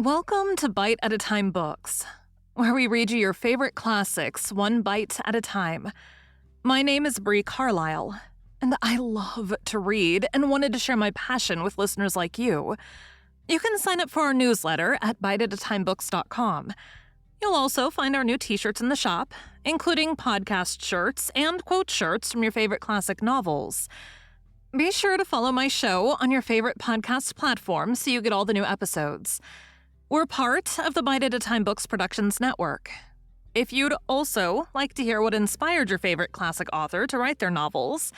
Welcome to Bite at a Time Books, where we read you your favorite classics one bite at a time. My name is Bree Carlile, and I love to read and wanted to share my passion with listeners like you. You can sign up for our newsletter at biteatatimebooks.com. You'll also find our new t-shirts in the shop, including podcast shirts and quote shirts from your favorite classic novels. Be sure to follow my show on your favorite podcast platform so you get all the new episodes. We're part of the Bite at a Time Books Productions Network. If you'd also like to hear what inspired your favorite classic author to write their novels,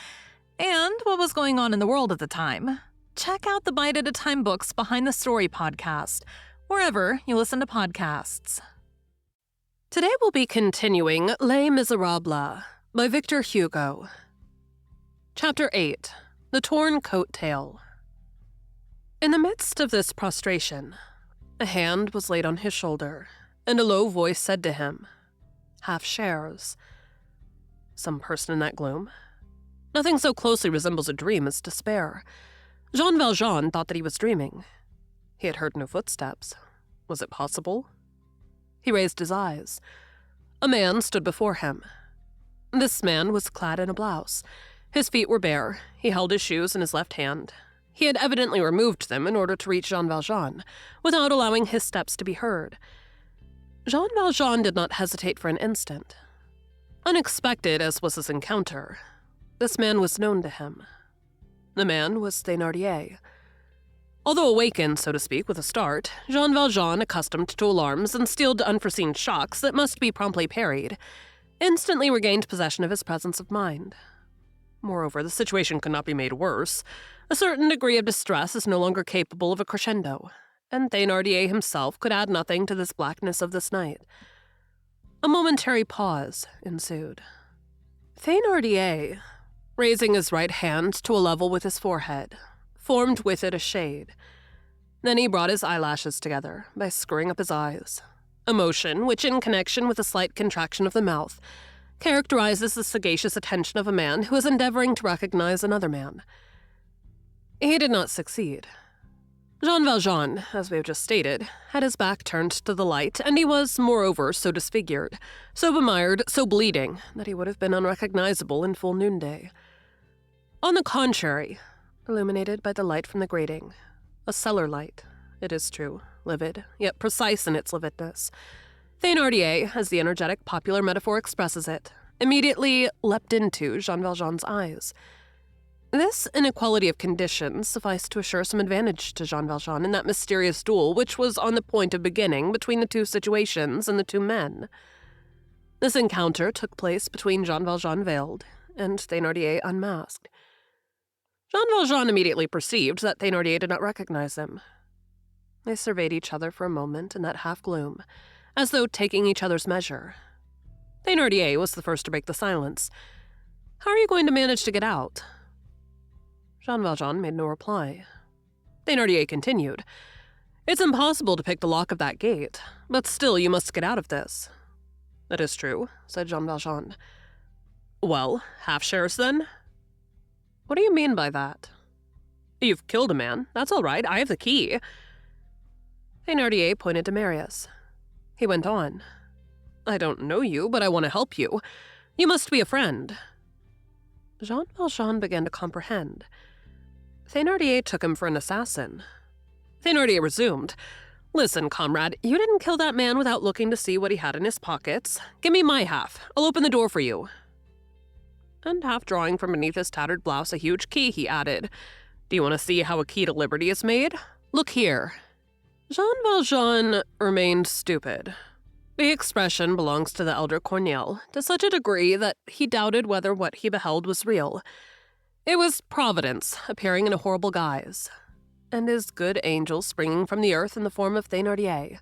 and what was going on in the world at the time, check out the Bite at a Time Books Behind the Story podcast, wherever you listen to podcasts. Today we'll be continuing Les Miserables by Victor Hugo. Chapter 8, The Torn Coat Tail. In the midst of this prostration, a hand was laid on his shoulder, and a low voice said to him, "Half shares." Some person in that gloom? Nothing so closely resembles a dream as despair. Jean Valjean thought that he was dreaming. He had heard no footsteps. Was it possible? He raised his eyes. A man stood before him. This man was clad in a blouse. His feet were bare. He held his shoes in his left hand. He had evidently removed them in order to reach Jean Valjean, without allowing his steps to be heard. Jean Valjean did not hesitate for an instant. Unexpected as was his encounter, this man was known to him. The man was Thénardier. Although awakened, so to speak, with a start, Jean Valjean, accustomed to alarms and steeled to unforeseen shocks that must be promptly parried, instantly regained possession of his presence of mind. Moreover, the situation could not be made worse. A certain degree of distress is no longer capable of a crescendo, and Thénardier himself could add nothing to this blackness of this night. A momentary pause ensued. Thénardier, raising his right hand to a level with his forehead, formed with it a shade. Then he brought his eyelashes together by screwing up his eyes, a motion which, in connection with a slight contraction of the mouth, characterizes the sagacious attention of a man who is endeavoring to recognize another man. He did not succeed. Jean Valjean, as we have just stated, had his back turned to the light, and he was, moreover, so disfigured, so bemired, so bleeding, that he would have been unrecognizable in full noonday. On the contrary, illuminated by the light from the grating, a cellar light, it is true, livid, yet precise in its lividness, Thénardier, as the energetic popular metaphor expresses it, immediately leapt into Jean Valjean's eyes. This inequality of conditions sufficed to assure some advantage to Jean Valjean in that mysterious duel which was on the point of beginning between the two situations and the two men. This encounter took place between Jean Valjean veiled and Thénardier unmasked. Jean Valjean immediately perceived that Thénardier did not recognize him. They surveyed each other for a moment in that half-gloom, as though taking each other's measure. Thénardier was the first to break the silence. "How are you going to manage to get out?" Jean Valjean made no reply. Thénardier continued, "It's impossible to pick the lock of that gate, but still you must get out of this." "That is true," said Jean Valjean. "Well, half shares then?" "What do you mean by that?" "You've killed a man. That's all right. I have the key." Thénardier pointed to Marius. He went on, "I don't know you, but I want to help you. You must be a friend." Jean Valjean began to comprehend. Thénardier took him for an assassin. Thénardier resumed, "Listen, comrade, you didn't kill that man without looking to see what he had in his pockets. Give me my half. I'll open the door for you." And half drawing from beneath his tattered blouse a huge key, he added, "Do you want to see how a key to liberty is made? Look here." Jean Valjean remained stupid. The expression belongs to the elder Corneille to such a degree that he doubted whether what he beheld was real. It was Providence appearing in a horrible guise, and his good angel springing from the earth in the form of Thénardier.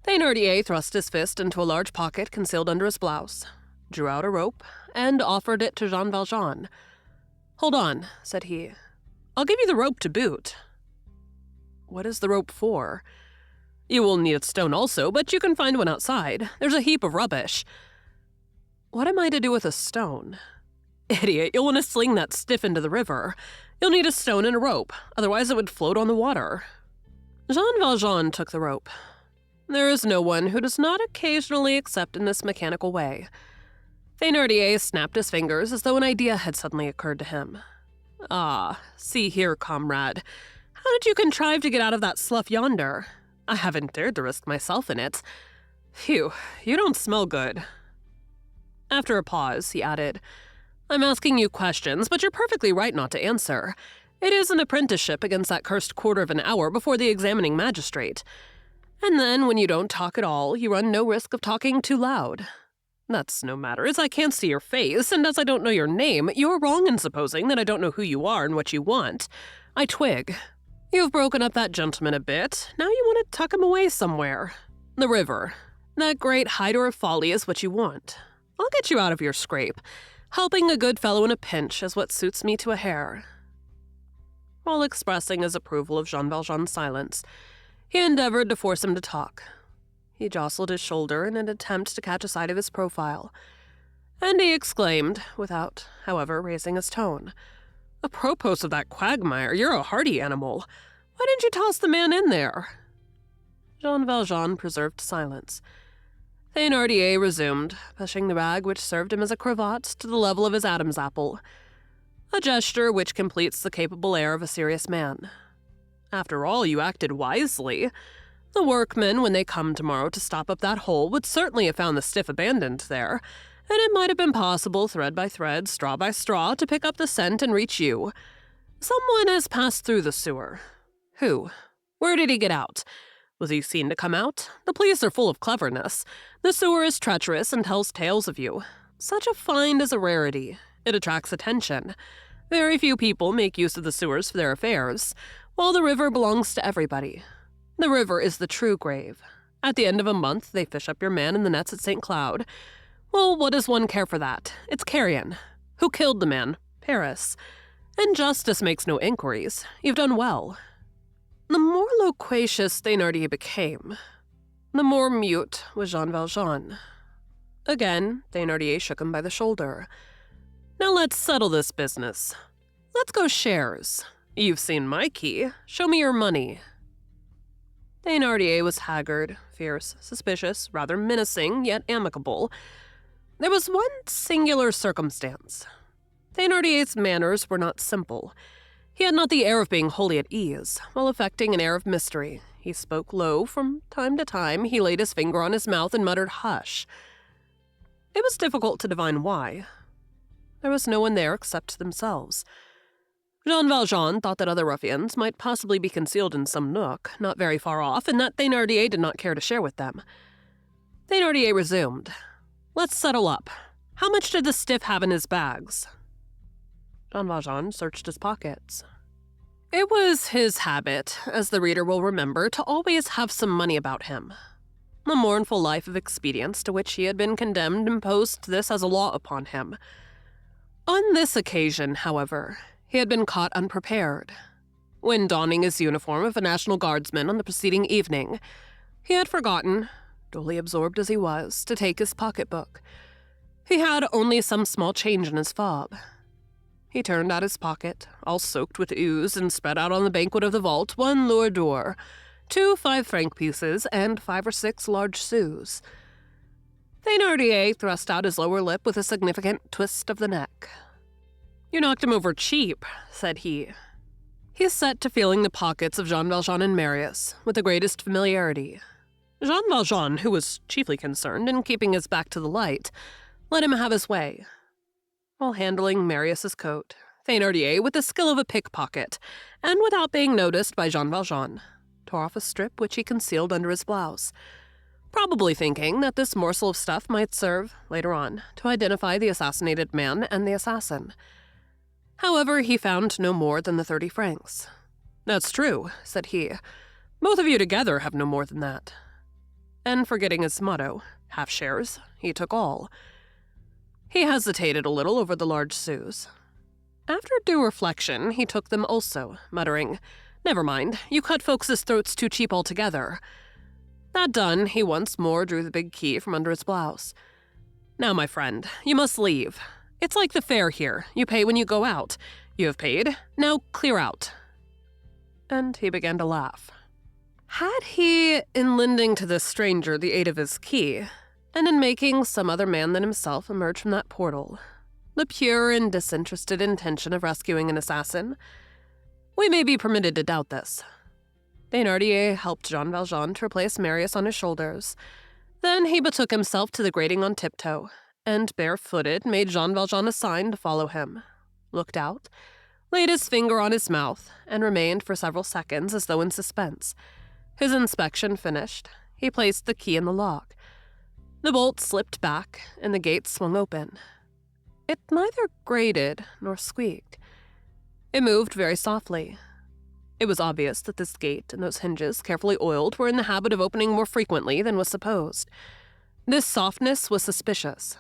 Thénardier thrust his fist into a large pocket concealed under his blouse, drew out a rope, and offered it to Jean Valjean. "Hold on," said he. "I'll give you the rope to boot." "What is the rope for?" "You will need a stone also, but you can find one outside. There's a heap of rubbish." "What am I to do with a stone?" "Idiot, you'll want to sling that stiff into the river. You'll need a stone and a rope, otherwise it would float on the water." Jean Valjean took the rope. There is no one who does not occasionally accept in this mechanical way. Thénardier snapped his fingers as though an idea had suddenly occurred to him. "Ah, see here, comrade. How did you contrive to get out of that slough yonder? I haven't dared to risk myself in it. Phew, you don't smell good." After a pause, he added, "I'm asking you questions, but you're perfectly right not to answer. It is an apprenticeship against that cursed quarter of an hour before the examining magistrate. And then, when you don't talk at all, you run no risk of talking too loud. That's no matter, as I can't see your face, and as I don't know your name, you're wrong in supposing that I don't know who you are and what you want. I twig. You've broken up that gentleman a bit. Now you want to tuck him away somewhere. The river. That great hider of folly is what you want. I'll get you out of your scrape. Helping a good fellow in a pinch is what suits me to a hair." While expressing his approval of Jean Valjean's silence, he endeavored to force him to talk. He jostled his shoulder in an attempt to catch a sight of his profile, and he exclaimed, without, however, raising his tone, "Apropos of that quagmire, you're a hardy animal. Why didn't you toss the man in there?" Jean Valjean preserved silence. Thénardier resumed, pushing the bag which served him as a cravat to the level of his Adam's apple, a gesture which completes the capable air of a serious man. "After all, you acted wisely. The workmen, when they come tomorrow to stop up that hole, would certainly have found the stiff abandoned there, and it might have been possible, thread by thread, straw by straw, to pick up the scent and reach you. Someone has passed through the sewer. Who? Where did he get out? Was he seen to come out? The police are full of cleverness. The sewer is treacherous and tells tales of you. Such a find is a rarity. It attracts attention. Very few people make use of the sewers for their affairs, while the river belongs to everybody. The river is the true grave. At the end of a month, they fish up your man in the nets at St. Cloud. Well, what does one care for that? It's carrion. Who killed the man? Paris. And justice makes no inquiries. You've done well." The more loquacious Thénardier became, the more mute was Jean Valjean. Again, Thénardier shook him by the shoulder. "Now let's settle this business. Let's go shares. You've seen my key. Show me your money." Thénardier was haggard, fierce, suspicious, rather menacing, yet amicable. There was one singular circumstance. Thénardier's manners were not simple. He had not the air of being wholly at ease, while affecting an air of mystery. He spoke low. From time to time, he laid his finger on his mouth and muttered, "Hush." It was difficult to divine why. There was no one there except themselves. Jean Valjean thought that other ruffians might possibly be concealed in some nook, not very far off, and that Thénardier did not care to share with them. Thénardier resumed. "Let's settle up. How much did the stiff have in his bags?" Jean Valjean searched his pockets. It was his habit, as the reader will remember, to always have some money about him. The mournful life of expedience to which he had been condemned imposed this as a law upon him. On this occasion, however, he had been caught unprepared. When donning his uniform of a National Guardsman on the preceding evening, he had forgotten, duly absorbed as he was, to take his pocketbook. He had only some small change in his fob. He turned out his pocket, all soaked with ooze, and spread out on the banquet of the vault 1 louis d'or, 2 5-franc pieces, and 5 or 6 large sous. Thénardier thrust out his lower lip with a significant twist of the neck. "You knocked him over cheap," said he. He set to feeling the pockets of Jean Valjean and Marius with the greatest familiarity. Jean Valjean, who was chiefly concerned in keeping his back to the light, let him have his way. While handling Marius's coat, Thénardier, with the skill of a pickpocket, and without being noticed by Jean Valjean, tore off a strip which he concealed under his blouse, probably thinking that this morsel of stuff might serve, later on, to identify the assassinated man and the assassin. However, he found no more than the 30 francs. "That's true," said he. "Both of you together have no more than that." And forgetting his motto, half shares, he took all. He hesitated a little over the large sous. After due reflection, he took them also, muttering, "Never mind, you cut folks' throats too cheap altogether." That done, he once more drew the big key from under his blouse. "Now, my friend, you must leave. It's like the fair here. You pay when you go out. You have paid. Now clear out." And he began to laugh. Had he, in lending to this stranger the aid of his key, and in making some other man than himself emerge from that portal, the pure and disinterested intention of rescuing an assassin? We may be permitted to doubt this. Thénardier helped Jean Valjean to replace Marius on his shoulders. Then he betook himself to the grating on tiptoe, and barefooted made Jean Valjean a sign to follow him, looked out, laid his finger on his mouth, and remained for several seconds as though in suspense. His inspection finished, he placed the key in the lock. The bolt slipped back, and the gate swung open. It neither grated nor squeaked. It moved very softly. It was obvious that this gate and those hinges, carefully oiled, were in the habit of opening more frequently than was supposed. This softness was suspicious.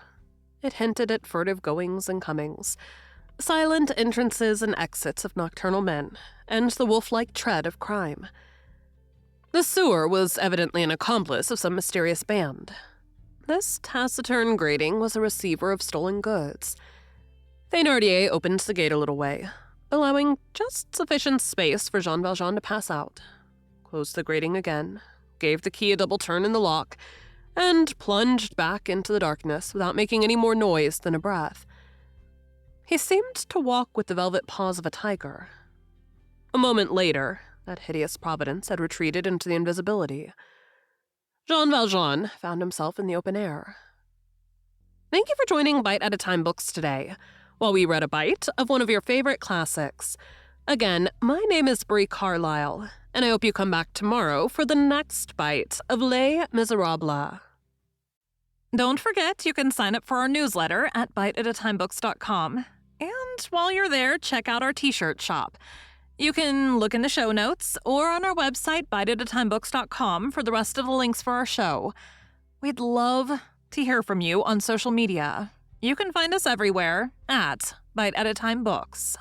It hinted at furtive goings and comings, silent entrances and exits of nocturnal men, and the wolf-like tread of crime. The sewer was evidently an accomplice of some mysterious band. This taciturn grating was a receiver of stolen goods. Thénardier opened the gate a little way, allowing just sufficient space for Jean Valjean to pass out, closed the grating again, gave the key a double turn in the lock, and plunged back into the darkness without making any more noise than a breath. He seemed to walk with the velvet paws of a tiger. A moment later, that hideous providence had retreated into the invisibility. Jean Valjean found himself in the open air. Thank you for joining Bite at a Time Books today, while we read a bite of one of your favorite classics. Again, my name is Bree Carlile, and I hope you come back tomorrow for the next bite of Les Miserables. Don't forget, you can sign up for our newsletter at biteatatimebooks.com. And while you're there, check out our t-shirt shop. You can look in the show notes or on our website, biteatatimebooks.com, for the rest of the links for our show. We'd love to hear from you on social media. You can find us everywhere at Bite at a Time Books.